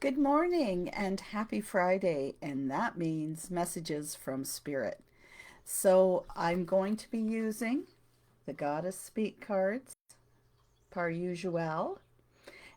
Good morning and happy Friday, and that means messages from Spirit. So, I'm going to be using the Goddess Speak cards, par usual,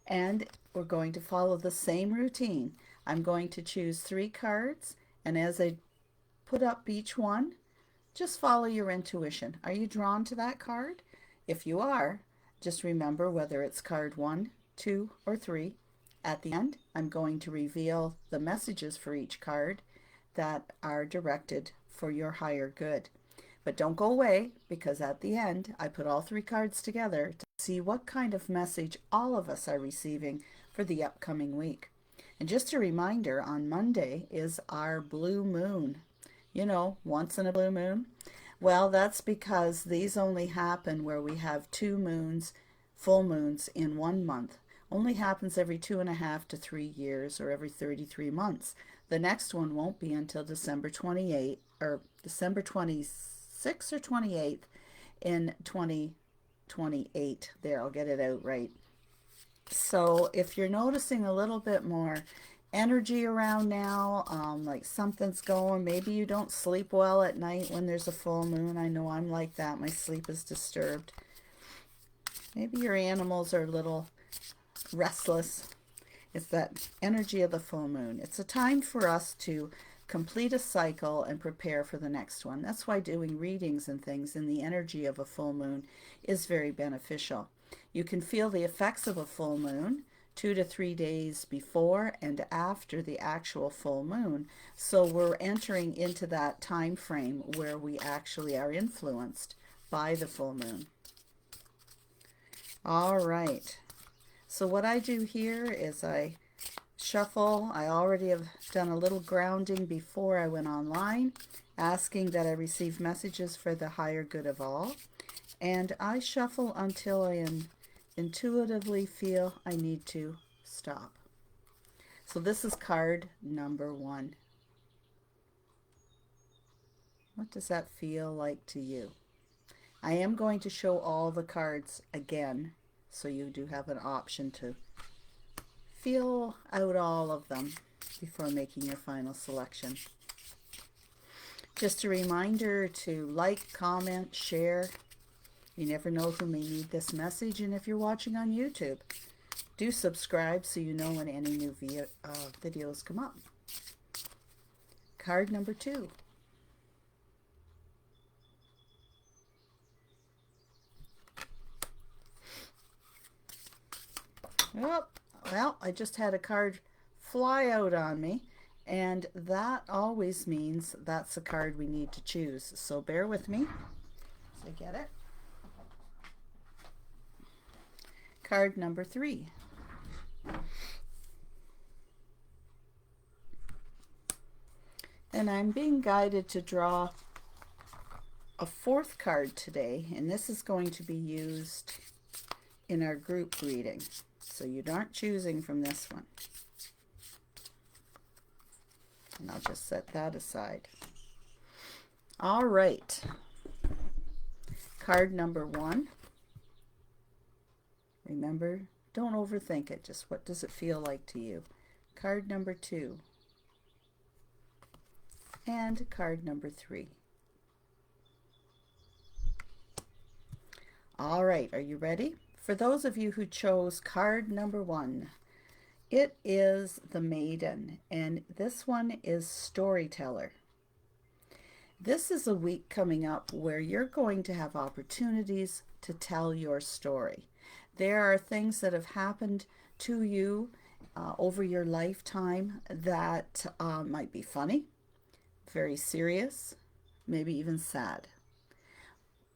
and we're going to follow the same routine. I'm going to choose three cards, and as I put up each one, just follow your intuition. Are you drawn to that card? If you are, just remember whether it's card one, two, or three. At the end, I'm going to reveal the messages for each card that are directed for your higher good. But don't go away because at the end, I put all three cards together to see what kind of message all of us are receiving for the upcoming week. And just a reminder, on Monday is our blue moon. Once in a blue moon. Well, that's because these only happen where we have two moons, full moons in one month. Only happens every 2.5 to 3 years or every 33 months. The next one won't be until December 28th or December 26th or 28th in 2028. There, I'll get it out right. So if you're noticing a little bit more energy around now, like something's going, maybe you don't sleep well at night when there's a full moon. I know I'm like that. My sleep is disturbed. Maybe your animals are a little restless. It's that energy of the full moon. It's a time for us to complete a cycle and prepare for the next one. That's why doing readings and things in the energy of a full moon is very beneficial. You can feel the effects of a full moon 2 to 3 days before and after the actual full moon. So we're entering into that time frame where we actually are influenced by the full moon. All right. So what I do here is I shuffle. I already have done a little grounding before I went online, asking that I receive messages for the higher good of all. And I shuffle until I intuitively feel I need to stop. So this is card number one. What does that feel like to you? I am going to show all the cards again, so you do have an option to feel out all of them before making your final selection. Just a reminder to like, comment, share. You never know who may need this message, and if you're watching on YouTube, do subscribe so you know when any new videos come up. Card number two. Oh, well, I just had a card fly out on me, and that always means that's a card we need to choose. So bear with me as I get it. Card number three. And I'm being guided to draw a fourth card today, and this is going to be used in our group reading. So you aren't choosing from this one. And I'll just set that aside. All right. Card number one. Remember, don't overthink it. Just what does it feel like to you? Card number two. And card number three. All right, are you ready? For those of you who chose card number one, it is the Maiden, and this one is Storyteller. This is a week coming up where you're going to have opportunities to tell your story. There are things that have happened to you over your lifetime that might be funny, very serious, maybe even sad.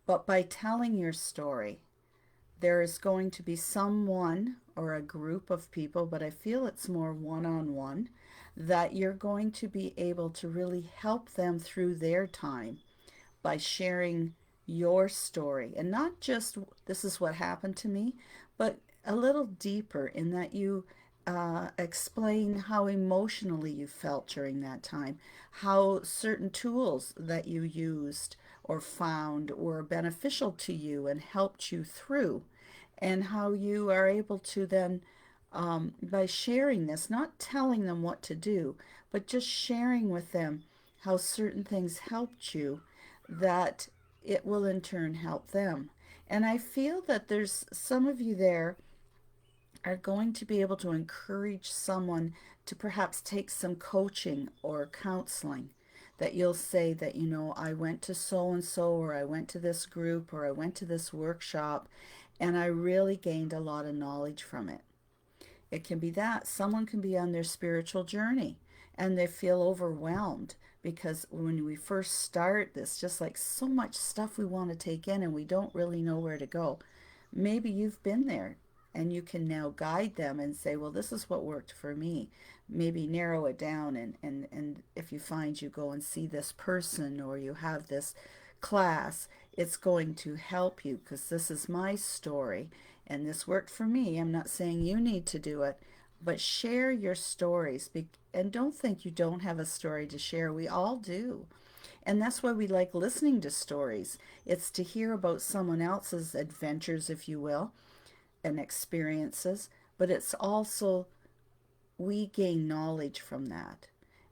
But by telling your story, there is going to be someone or a group of people, but I feel it's more one on one, that you're going to be able to really help them through their time by sharing your story. And not just this is what happened to me, but a little deeper in that you explain how emotionally you felt during that time, how certain tools that you used or found were beneficial to you and helped you through, and how you are able to then by sharing this, not telling them what to do, but just sharing with them how certain things helped you, that it will in turn help them. And I feel that there's some of you there are going to be able to encourage someone to perhaps take some coaching or counseling. That you'll say that, I went to so and so, or I went to this group, or I went to this workshop, and I really gained a lot of knowledge from it. It can be that someone can be on their spiritual journey and they feel overwhelmed because when we first start this, just like so much stuff we want to take in and we don't really know where to go. Maybe you've been there and you can now guide them and say, well, this is what worked for me. Maybe narrow it down, and if you find you go and see this person or you have this class, it's going to help you because this is my story and this worked for me. I'm not saying you need to do it, but share your stories. And don't think you don't have a story to share. We all do. And that's why we like listening to stories. It's to hear about someone else's adventures, if you will, and experiences, but it's also we gain knowledge from that.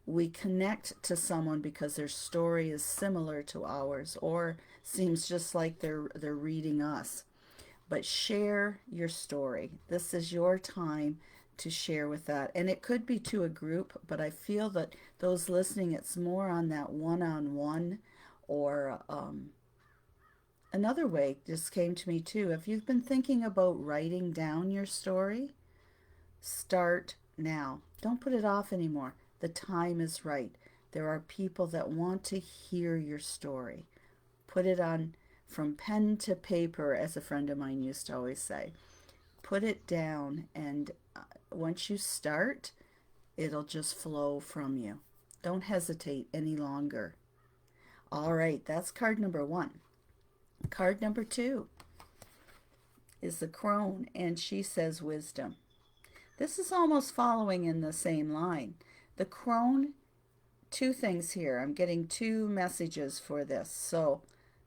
We connect to someone because their story is similar to ours or seems just like they're reading us. But share your story. This is your time to share with that. And it could be to a group, but I feel that those listening, it's more on that one-on-one, or another way just came to me too. If you've been thinking about writing down your story, start now. Don't put it off anymore. The time is right. There are people that want to hear your story. Put it on from pen to paper, as a friend of mine used to always say. Put it down, and once you start, it'll just flow from you. Don't hesitate any longer. All right, that's card number 1. Card number 2 is the crone, and she says wisdom. This is almost following in the same line. The crone, 2 things here. I'm getting 2 messages for this, so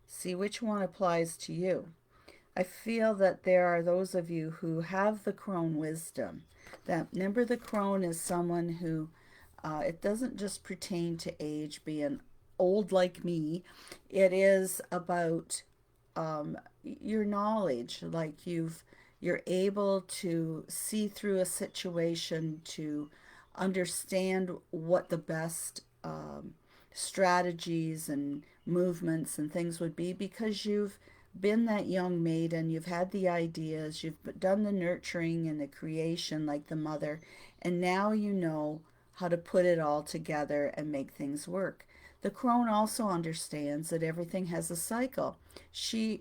see which one applies to you. I feel that there are those of you who have the crone wisdom. That, remember, the crone is someone who, it doesn't just pertain to age, being old like me. It is about your knowledge, like you're able to see through a situation, to understand what the best strategies and movements and things would be, because you've been that young maiden, you've had the ideas, you've done the nurturing and the creation like the mother, and now you know how to put it all together and make things work. The crone also understands that everything has a cycle.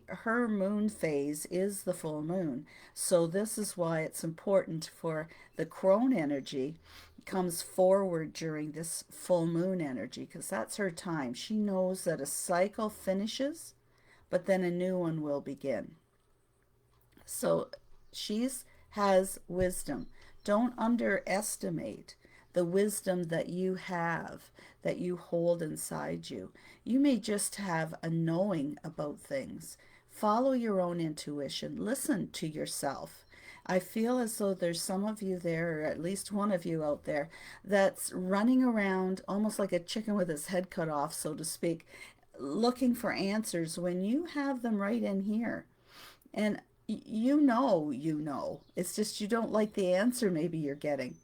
Her moon phase is the full moon. So this is why it's important for the crone energy comes forward during this full moon energy, because that's her time. She knows that a cycle finishes, but then a new one will begin. So she's has wisdom. Don't underestimate the wisdom that you have, that you hold inside you. You may just have a knowing about things. Follow your own intuition. Listen to yourself. I feel as though there's some of you there, or at least one of you out there, that's running around almost like a chicken with his head cut off, so to speak, looking for answers when you have them right in here. And you know. It's just you don't like the answer maybe you're getting.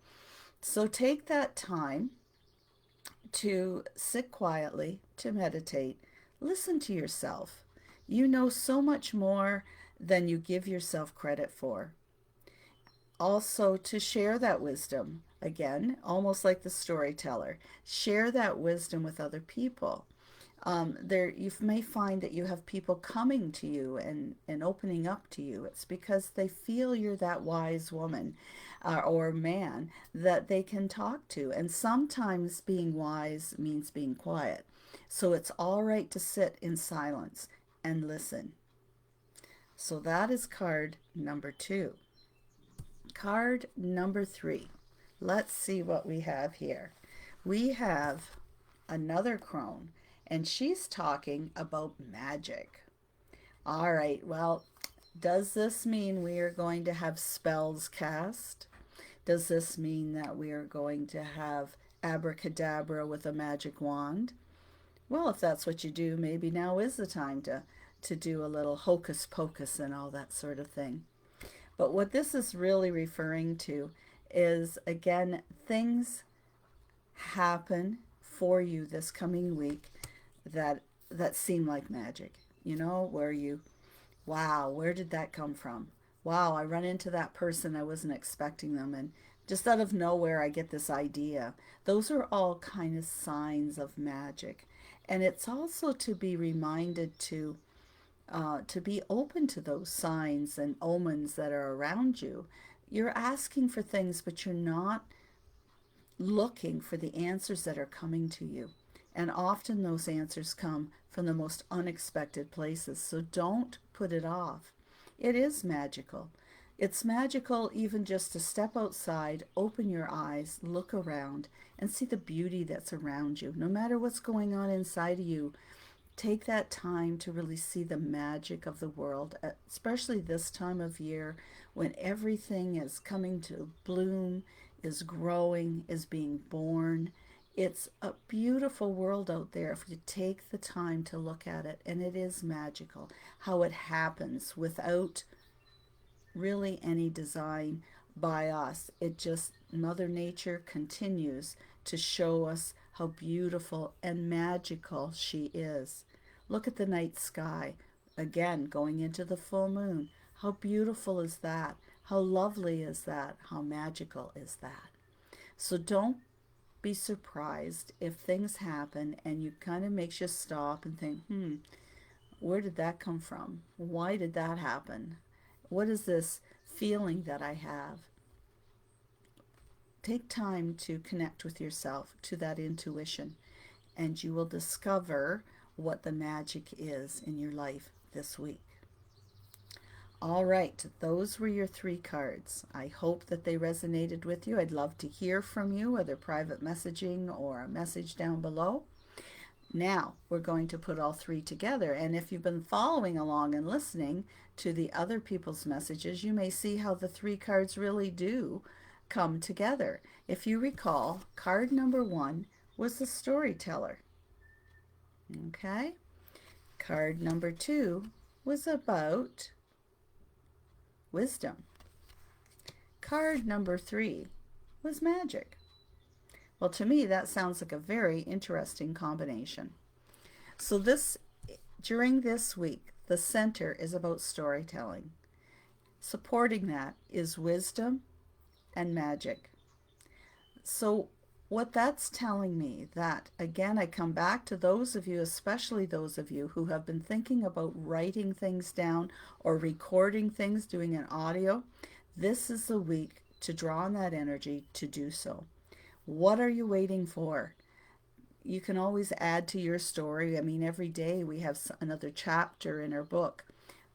So take that time to sit quietly, to meditate, listen to yourself. You know so much more than you give yourself credit for. Also, to share that wisdom, again, almost like the storyteller, share that wisdom with other people. There you may find that you have people coming to you and opening up to you. It's because they feel you're that wise woman or man that they can talk to. And sometimes being wise means being quiet. So it's all right to sit in silence and listen. So that is card number 2. Card number 3. Let's see what we have here. We have another crone, and she's talking about magic. All right, well, does this mean we are going to have spells cast? Does this mean that we are going to have abracadabra with a magic wand? Well, if that's what you do, maybe now is the time to do a little hocus pocus and all that sort of thing. But what this is really referring to is, again, things happen for you this coming week that seem like magic. You know, where you, wow, where did that come from? Wow, I run into that person, I wasn't expecting them, and just out of nowhere I get this idea. Those are all kind of signs of magic. And it's also to be reminded to be open to those signs and omens that are around you. You're asking for things, but you're not looking for the answers that are coming to you. And often those answers come from the most unexpected places. So don't put it off. It is magical. It's magical even just to step outside, open your eyes, look around, and see the beauty that's around you. No matter what's going on inside of you, take that time to really see the magic of the world, especially this time of year when everything is coming to bloom, is growing, is being born. It's a beautiful world out there if you take the time to look at it, and it is magical how it happens without really any design by us. It just, Mother Nature continues to show us how beautiful and magical she is. Look at the night sky. Again, going into the full moon. How beautiful is that? How lovely is that? How magical is that? So don't be surprised if things happen and you kind of makes you stop and think, where did that come from? Why did that happen? What is this feeling that I have? Take time to connect with yourself, to that intuition, and you will discover what the magic is in your life this week. All right, those were your 3 cards. I hope that they resonated with you. I'd love to hear from you, whether private messaging or a message down below. Now we're going to put all 3 together, and if you've been following along and listening to the other people's messages, you may see how the 3 cards really do come together. If you recall, card number 1 was the storyteller. Okay? Card number 2 was about wisdom. Card number 3 was magic. Well, to me, that sounds like a very interesting combination. So during this week, the center is about storytelling. Supporting that is wisdom and magic. So what that's telling me, that again, I come back to those of you, especially those of you who have been thinking about writing things down or recording things, doing an audio, this is the week to draw on that energy to do so. What are you waiting for? You can always add to your story. I mean, every day we have another chapter in our book.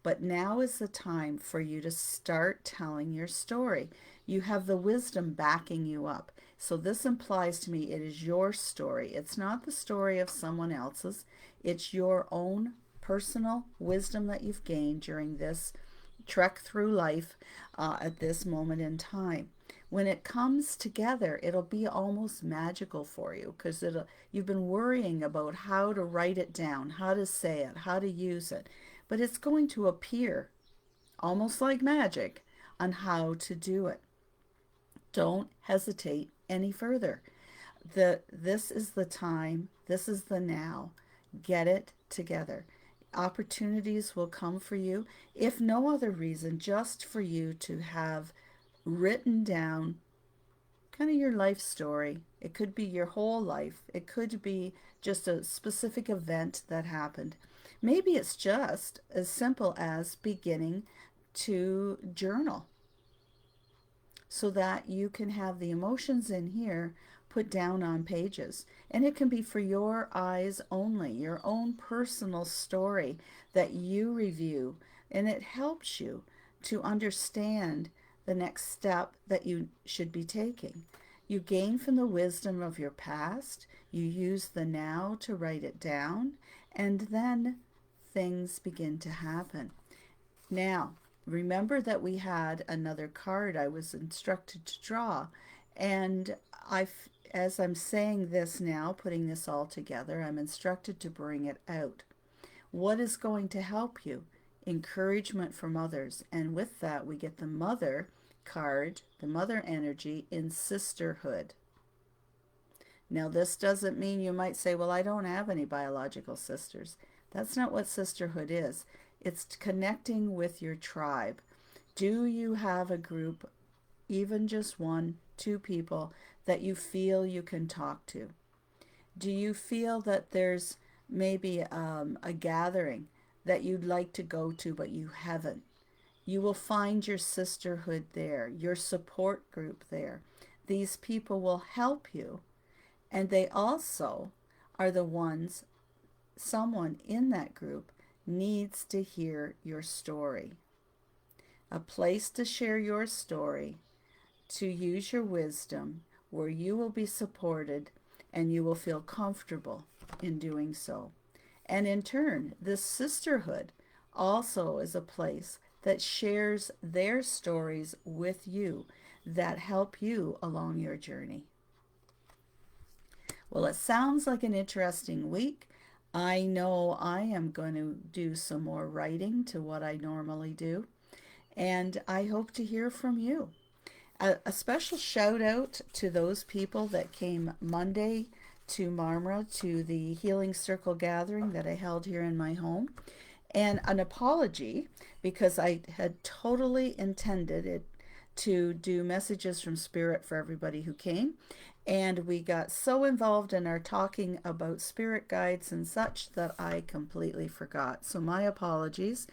But now is the time for you to start telling your story. You have the wisdom backing you up. So this implies to me it is your story. It's not the story of someone else's. It's your own personal wisdom that you've gained during this trek through life at this moment in time. When it comes together, it'll be almost magical for you because you've been worrying about how to write it down, how to say it, how to use it. But it's going to appear almost like magic on how to do it. Don't hesitate any further. This is the time, this is the now. Get it together. Opportunities will come for you, if no other reason, just for you to have written down kind of your life story. It could be your whole life. It could be just a specific event that happened. Maybe it's just as simple as beginning to journal so that you can have the emotions in here put down on pages. And it can be for your eyes only, your own personal story that you review. And it helps you to understand the next step that you should be taking. You gain from the wisdom of your past. You use the now to write it down. And then things begin to happen. Now, Remember that we had another card I was instructed to draw, and as I'm saying this now, putting this all together, I'm instructed to bring it out. What is going to help you? Encouragement from others. And with that, we get the mother card, the mother energy in sisterhood. Now, this doesn't mean you might say, well, I don't have any biological sisters. That's not what sisterhood is. It's connecting with your tribe. Do you have a group, even just one, two people, that you feel you can talk to? Do you feel that there's maybe a gathering that you'd like to go to, but you haven't? You will find your sisterhood there, your support group there. These people will help you, and they also are the ones, someone in that group needs to hear your story. A place to share your story, to use your wisdom, where you will be supported and you will feel comfortable in doing so. And in turn, this sisterhood also is a place that shares their stories with you that help you along your journey. Well, it sounds like an interesting week. I know I am going to do some more writing to what I normally do, and I hope to hear from you. A special shout out to those people that came Monday to Marmara to the Healing Circle gathering that I held here in my home. And an apology because I had totally intended it to do messages from Spirit for everybody who came. And we got so involved in our talking about spirit guides and such that I completely forgot. So my apologies.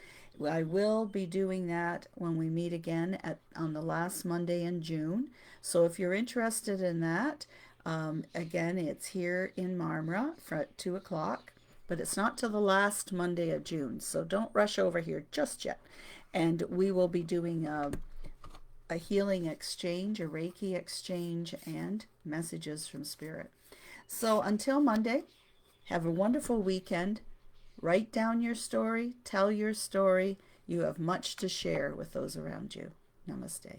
I will be doing that when we meet again on the last Monday in June. So if you're interested in that, again, it's here in Marmara at 2 o'clock, but it's not till the last Monday of June. So don't rush over here just yet. And we will be doing a healing exchange, a Reiki exchange, and messages from Spirit. So until Monday, have a wonderful weekend. Write down your story, tell your story. You have much to share with those around you. Namaste.